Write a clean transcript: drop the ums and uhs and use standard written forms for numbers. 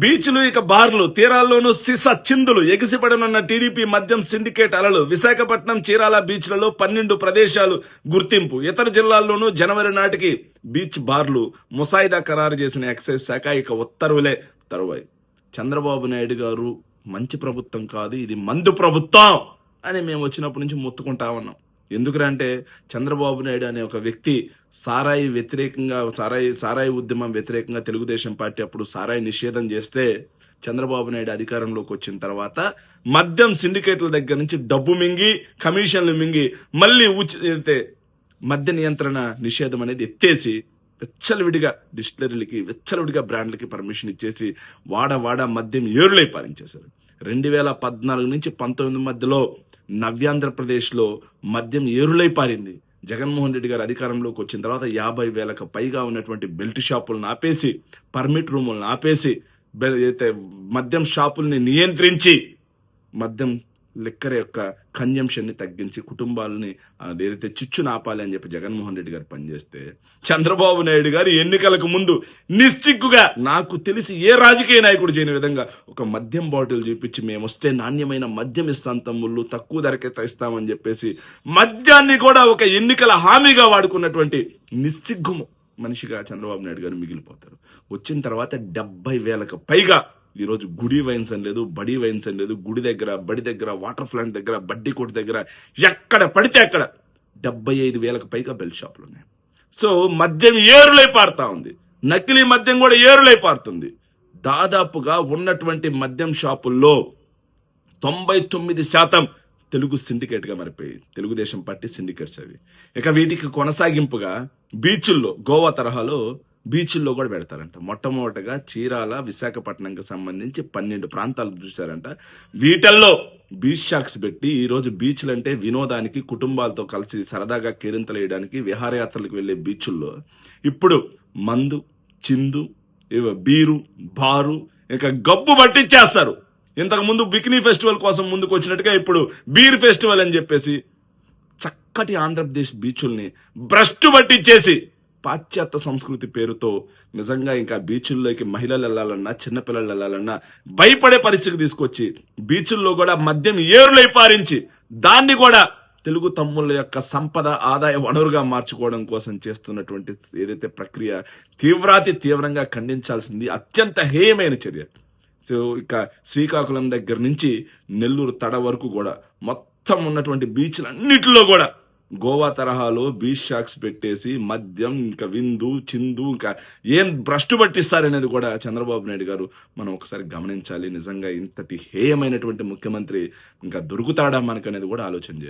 బీచ్లు ఇక బార్లు తీరాల్లోనూ సీసా చిందులు ఎగిసిపడనున్న టీడీపీ మద్యం సిండికేట్ అలలు విశాఖపట్నం చీరాల బీచ్లలో 12 ప్రదేశాలు గుర్తింపు ఇతర జిల్లాల్లోనూ జనవరి నాటికి బీచ్ బార్లు ముసాయిదా ఖరారు చేసిన ఎక్సైజ్ శాఖ ఇక ఉత్తర్వులే తరువాయి. చంద్రబాబు నాయుడు గారు మంచి ప్రభుత్వం కాదు, ఇది మందు ప్రభుత్వం అని మేము వచ్చినప్పటి నుంచి మొత్తుకుంటా ఉన్నాం. ఎందుకంటే చంద్రబాబు నాయుడు అనే ఒక వ్యక్తి సారాయి వ్యతిరేకంగా సారాయి ఉద్యమం వ్యతిరేకంగా తెలుగుదేశం పార్టీ అప్పుడు సారాయి నిషేధం చేస్తే చంద్రబాబు నాయుడు అధికారంలోకి వచ్చిన తర్వాత మద్యం సిండికేట్ల దగ్గర నుంచి డబ్బు మింగి కమిషన్లు మింగి మళ్ళీ మద్య నియంత్రణ నిషేధం అనేది ఎత్తేసి వెచ్చలవిడిగా డిస్టిలరీలకి వెచ్చలవిడిగా బ్రాండ్లకి పర్మిషన్ ఇచ్చేసి వాడ మద్యం ఏరులై పారించేశారు. 2014 నుంచి 19 మధ్యలో నవ్యాంధ్రప్రదేశ్లో మద్యం ఏరులై పారింది. జగన్మోహన్ రెడ్డి గారు అధికారంలోకి వచ్చిన తర్వాత 50,000కు పైగా ఉన్నటువంటి బెల్ట్ షాపులను ఆపేసి, పర్మిట్ రూములను ఆపేసి, మద్యం షాపుల్ని నియంత్రించి మద్యం లిక్కర్ యొక్క కన్జంప్షన్ ని తగ్గించి కుటుంబాలని ఏదైతే చిచ్చును ఆపాలి అని చెప్పి జగన్మోహన్ రెడ్డి గారు పనిచేస్తే చంద్రబాబు నాయుడు గారు ఎన్నికలకు ముందు నిస్సిగ్గుగా నాకు తెలిసి ఏ రాజకీయ నాయకుడు చేయని విధంగా ఒక మద్యం బాటిల్ చూపించి మేము వస్తే నాణ్యమైన మద్యం ఇస్తాం తమ్ముళ్ళు, తక్కువ ధరకే ఇస్తామని చెప్పేసి మద్యాన్ని కూడా ఒక ఎన్నికల హామీగా వాడుకున్నటువంటి నిస్సిగ్గు మనిషిగా చంద్రబాబు నాయుడు గారు మిగిలిపోతారు. వచ్చిన తర్వాత 70,000కు పైగా ఈరోజు గుడి వైన్స్ అని లేదు, బడి వైన్స్ అని లేదు, గుడి దగ్గర, బడి దగ్గర, వాటర్ ప్లాంట్ దగ్గర, బడ్డీ కోట దగ్గర ఎక్కడ పడితే అక్కడ 75,000కు పైగా బెల్ట్ షాపులు ఉన్నాయి. సో మద్యం ఏరులై పారుతా ఉంది, నకిలీ మద్యం కూడా ఏరులై పారుతుంది. దాదాపుగా ఉన్నటువంటి మద్యం షాపుల్లో 99% తెలుగు సిండికేట్ గా మారిపోయి తెలుగుదేశం పార్టీ సిండికేట్స్ అవి. ఇక వీటికి కొనసాగింపుగా బీచ్ల్లో గోవా తరహాలో బీచ్ల్లో కూడా పెడతారంట. మొట్టమొదటగా చీరాల విశాఖపట్నంకి సంబంధించి 12 ప్రాంతాలు చూశారంట. వీటల్లో బీచ్ షాక్స్ పెట్టి ఈరోజు బీచ్లు అంటే వినోదానికి కుటుంబాలతో కలిసి సరదాగా కేరింతలు వేయడానికి విహారయాత్రలకు వెళ్లే బీచ్ల్లో ఇప్పుడు మందు, చిందు, బీరు, బారు ఇంకా గబ్బు పట్టించేస్తారు. ఇంతకు ముందు బికినీ ఫెస్టివల్ కోసం ముందుకు వచ్చినట్టుగా ఇప్పుడు బీర్ ఫెస్టివల్ అని చెప్పేసి చక్కటి ఆంధ్రప్రదేశ్ బీచుల్ని భ్రష్టు పట్టించేసి పాశ్చాత్య సంస్కృతి పేరుతో నిజంగా ఇంకా బీచుల్లోకి మహిళలు వెళ్లాలన్నా చిన్నపిల్లలు వెళ్లాలన్నా భయపడే పరిస్థితికి తీసుకొచ్చి బీచుల్లో కూడా మద్యం ఏరులై పారించి దాన్ని కూడా తెలుగు తమ్ముళ్ళ యొక్క సంపద ఆదాయ వనరుగా మార్చుకోవడం కోసం చేస్తున్నటువంటి ఏదైతే ప్రక్రియ తీవ్రంగా ఖండించాల్సింది, అత్యంత హేయమైన చర్య. సో ఇక శ్రీకాకుళం దగ్గర నుంచి నెల్లూరు తడ వరకు కూడా మొత్తం ఉన్నటువంటి బీచ్లన్నిటిలో కూడా గోవా తరహాలో బీచ్ షాక్స్ పెట్టేసి మద్యం ఇంకా విందు చిందు ఇంకా ఏం భ్రష్టు పట్టిస్తారనేది కూడా చంద్రబాబు నాయుడు గారు మనం ఒకసారి గమనించాలి. నిజంగా ఇంతటి హేయమైనటువంటి ముఖ్యమంత్రి ఇంకా దొరుకుతాడా మనకనేది కూడా ఆలోచన చేయాలి.